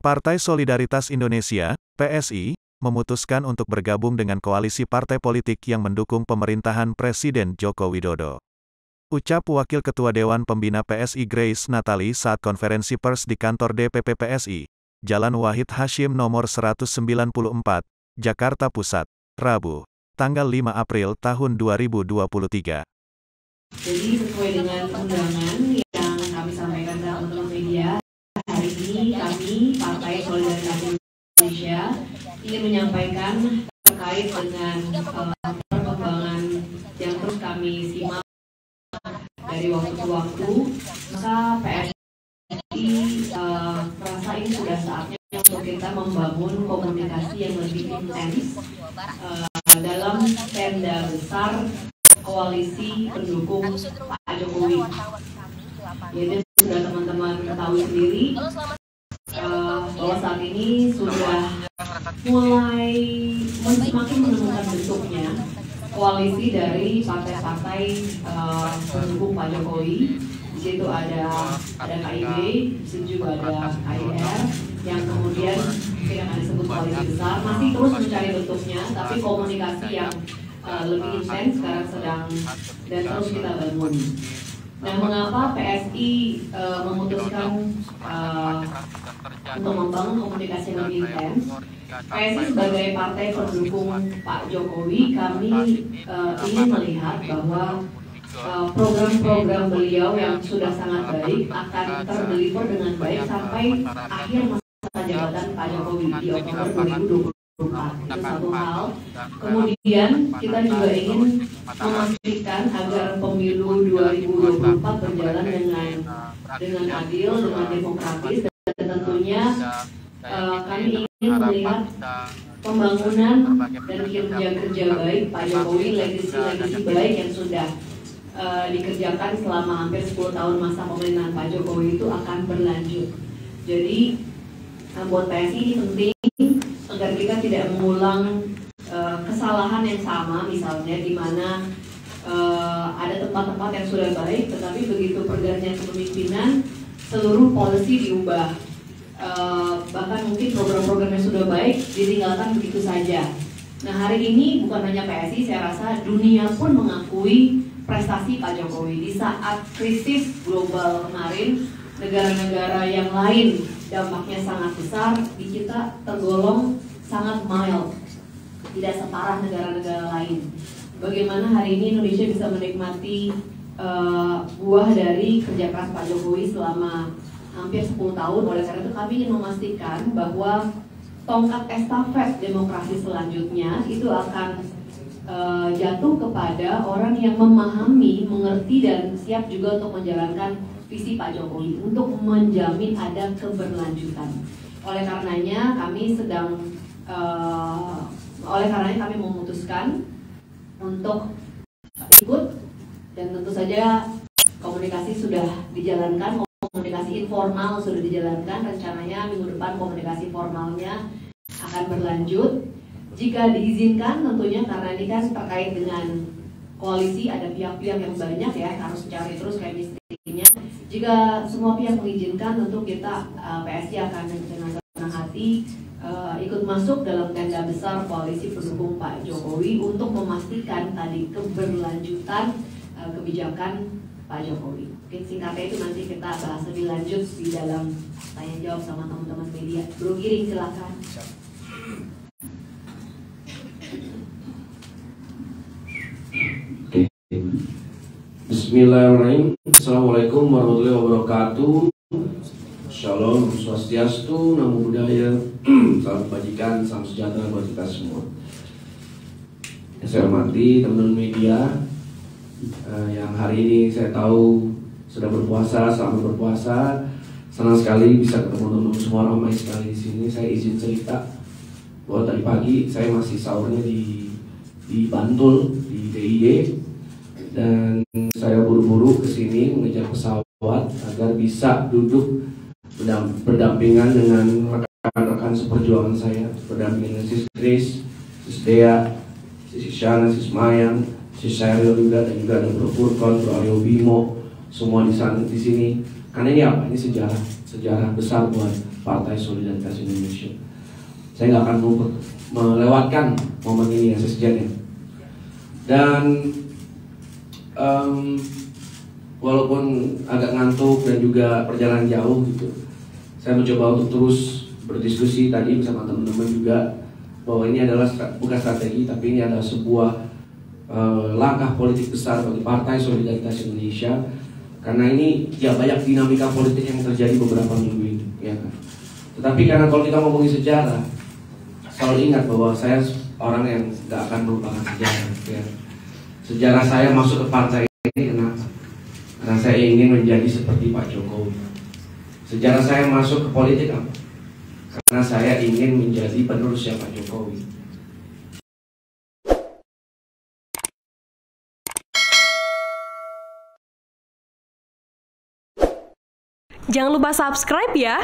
Partai Solidaritas Indonesia, PSI, memutuskan untuk bergabung dengan koalisi partai politik yang mendukung pemerintahan Presiden Joko Widodo. Ucap Wakil Ketua Dewan Pembina PSI Grace Natali saat konferensi pers di kantor DPP PSI, Jalan Wahid Hasyim nomor 194, Jakarta Pusat, Rabu, tanggal 5 April tahun 2023. Jadi sesuai dengan undangan yang kami sampaikan ke teman-teman media, hari ini kami Partai Solidaritas Indonesia ingin menyampaikan terkait dengan perkembangan yang terus kami simak dari waktu ke waktu. Maka PSI merasa ini sudah saatnya untuk kita membangun komunikasi yang lebih intens dalam tenda besar koalisi pendukung Pak Jokowi. Jadi sudah teman-teman ketahui sendiri bahwa saat ini sudah mulai semakin menemukan bentuknya koalisi dari partai-partai pendukung Pak Jokowi. Di situ ada KIB, di situ juga ada KIR, yang kemudian tidak akan disebut koalisi besar, masih terus mencari bentuknya, tapi komunikasi yang lebih intens sekarang sedang dan terus kita bangun. Nah, mengapa PSI memutuskan untuk membangun komunikasi yang lebih intens? PSI sebagai partai pendukung Pak Jokowi, kami ingin melihat bahwa program-program beliau yang sudah sangat baik akan terdeliver dengan baik sampai akhir masa jabatan Pak Jokowi di Oktober 2024. Itu satu hal. Kemudian kita juga ingin memastikan agar pemilu 2024 berjalan dengan adil, dengan demokratis, dan tentunya kami ingin melihat pembangunan dan kerja baik Pak Jokowi, legasi baik yang sudah dikerjakan selama hampir 10 tahun masa pemerintahan Pak Jokowi itu akan berlanjut. Jadi buat PSI ini penting agar kita tidak mengulang kesalahan yang sama, misalnya di mana ada tempat-tempat yang sudah baik, tetapi begitu pergantian kepemimpinan seluruh polisi diubah, bahkan mungkin program-program yang sudah baik ditinggalkan begitu saja. Nah, hari ini bukan hanya PSI, saya rasa dunia pun mengakui prestasi Pak Jokowi. Di saat krisis global kemarin, negara-negara yang lain dampaknya sangat besar, di kita tergolong sangat mild, tidak separah negara-negara lain. Bagaimana hari ini Indonesia bisa menikmati buah dari kerja keras Pak Jokowi selama hampir 10 tahun. Oleh karena itu kami ingin memastikan bahwa tongkat estafet demokrasi selanjutnya itu akan jatuh kepada orang yang memahami, mengerti, dan siap juga untuk menjalankan visi Pak Jokowi untuk menjamin ada keberlanjutan. Oleh karenanya kami kami memutuskan untuk ikut, dan tentu saja komunikasi sudah dijalankan, komunikasi informal sudah dijalankan, rencananya minggu depan komunikasi formalnya akan berlanjut. Jika diizinkan tentunya, karena ini kan terkait dengan koalisi, ada pihak-pihak yang banyak ya, harus cari terus chemistry-nya. Jika semua pihak mengizinkan, tentu kita PSI akan dengan senang hati ikut masuk dalam tenda besar koalisi pendukung Pak Jokowi untuk memastikan tadi keberlanjutan kebijakan Pak Jokowi. Mungkin singkatnya itu nanti kita bahas lebih lanjut di dalam tanya jawab sama teman-teman media. Bro Giring, silakan. Bismillahirrahmanirrahim. Assalamualaikum warahmatullahi wabarakatuh. Shalom, swastiastu, namo buddhaya, salam kebajikan, salam sejahtera buat kita semua. Yang saya hormati teman-teman media yang hari ini saya tahu sudah berpuasa, selamat berpuasa. Senang sekali bisa ketemu teman-teman semua, ramai sekali di sini. Saya izin cerita bahwa tadi pagi saya masih sahurnya di Bantul, di DIY, dan saya buru-buru ke sini mengejar pesawat agar bisa duduk berdampingan dengan rekan-rekan seperjuangan saya, berdampingan dengan Sis Grace, Sis Dea, Sis Isyana, Sis Mayang, Sis Syahril juga, dan juga ada Bro Furkon, Bro Aryo Bimo, semua di sini. Karena ini apa? Ini sejarah sejarah besar buat Partai Solidaritas Indonesia. Saya nggak akan melewatkan momen ini ya sejenak. Dan walaupun agak ngantuk dan juga perjalanan jauh gitu, saya mencoba untuk terus berdiskusi tadi bersama teman-teman juga bahwa ini adalah bukan strategi, tapi ini adalah sebuah langkah politik besar bagi Partai Solidaritas Indonesia, karena ini ya banyak dinamika politik yang terjadi beberapa minggu ini, ya kan. Tetapi karena kalau kita ngomongin sejarah, selalu ingat bahwa saya orang yang nggak akan melupakan sejarah. Ya. Sejarah saya masuk ke partai ini kenapa? Karena saya ingin menjadi seperti Pak Jokowi. Sejarah saya masuk ke politik apa? Karena saya ingin menjadi penerusnya Pak Jokowi. Jangan lupa subscribe ya!